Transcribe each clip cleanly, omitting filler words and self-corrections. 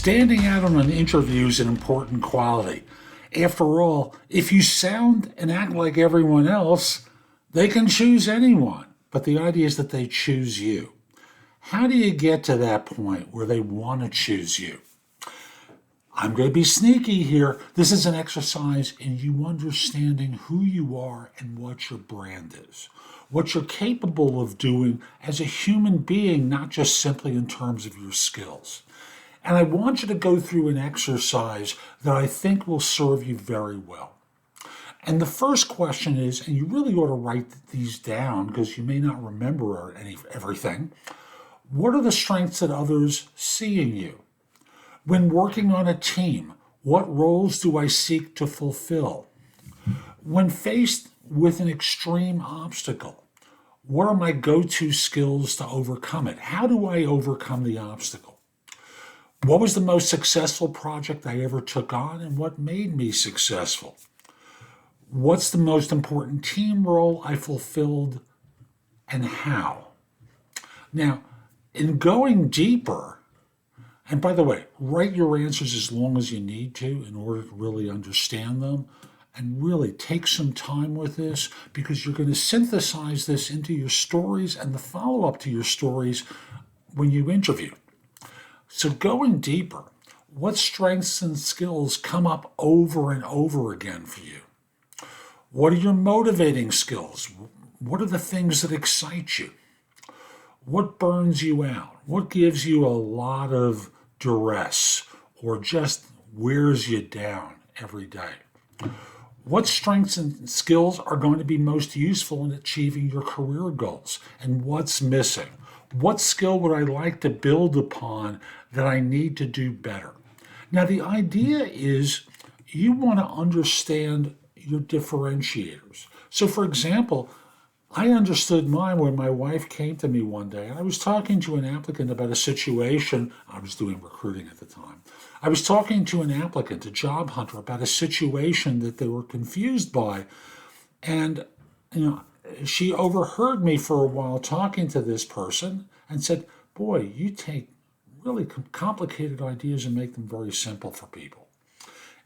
Standing out on an interview is an important quality. After all, if you sound and act like everyone else, they can choose anyone. But the idea is that they choose you. How do you get to that point where they want to choose you? I'm going to be sneaky here. This is an exercise in you understanding who you are and what your brand is, what you're capable of doing as a human being, not just simply in terms of your skills. And I want you to go through an exercise that I think will serve you very well. And the first question is, and you really ought to write these down because you may not remember everything, what are the strengths that others see in you? When working on a team, what roles do I seek to fulfill? When faced with an extreme obstacle, what are my go-to skills to overcome it? How do I overcome the obstacle? What was the most successful project I ever took on and what made me successful? What's the most important team role I fulfilled and how? Now, in going deeper, and by the way, write your answers as long as you need to in order to really understand them, and really take some time with this because you're going to synthesize this into your stories and the follow-up to your stories when you interview. So going deeper, what strengths and skills come up over and over again for you? What are your motivating skills? What are the things that excite you? What burns you out? What gives you a lot of duress or just wears you down every day? What strengths and skills are going to be most useful in achieving your career goals? And what's missing? What skill would I like to build upon that I need to do better? Now, the idea is you want to understand your differentiators. So, for example, I understood mine when my wife came to me one day. I was talking to an applicant about a situation. I was doing recruiting at the time. I was talking to an applicant, a job hunter, about a situation that they were confused by. And, she overheard me for a while talking to this person and said, boy, you take really complicated ideas and make them very simple for people.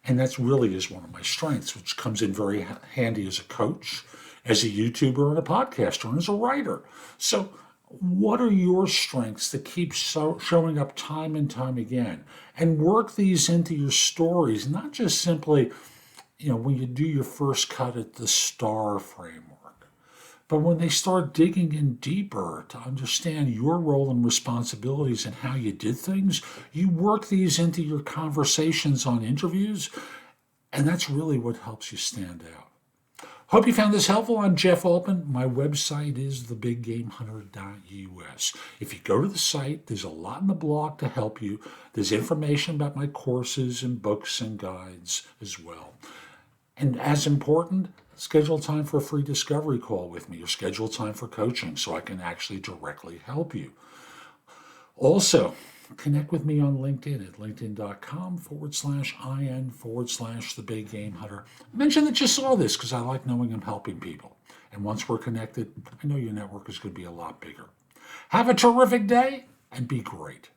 And that's really is one of my strengths, which comes in very handy as a coach, as a YouTuber and a podcaster, and as a writer. So what are your strengths that keep showing up time and time again? And work these into your stories, not just simply, when you do your first cut at the STAR framework. But when they start digging in deeper to understand your role and responsibilities and how you did things, you work these into your conversations on interviews, and that's really what helps you stand out. Hope you found this helpful. I'm Jeff Altman. My website is thebiggamehunter.us. If you go to the site, there's a lot in the blog to help you. There's information about my courses and books and guides as well. And as important, schedule time for a free discovery call with me or schedule time for coaching so I can actually directly help you. Also, connect with me on LinkedIn at linkedin.com/IN/thebiggamehunter. Mention that you saw this because I like knowing I'm helping people. And once we're connected, I know your network is going to be a lot bigger. Have a terrific day and be great.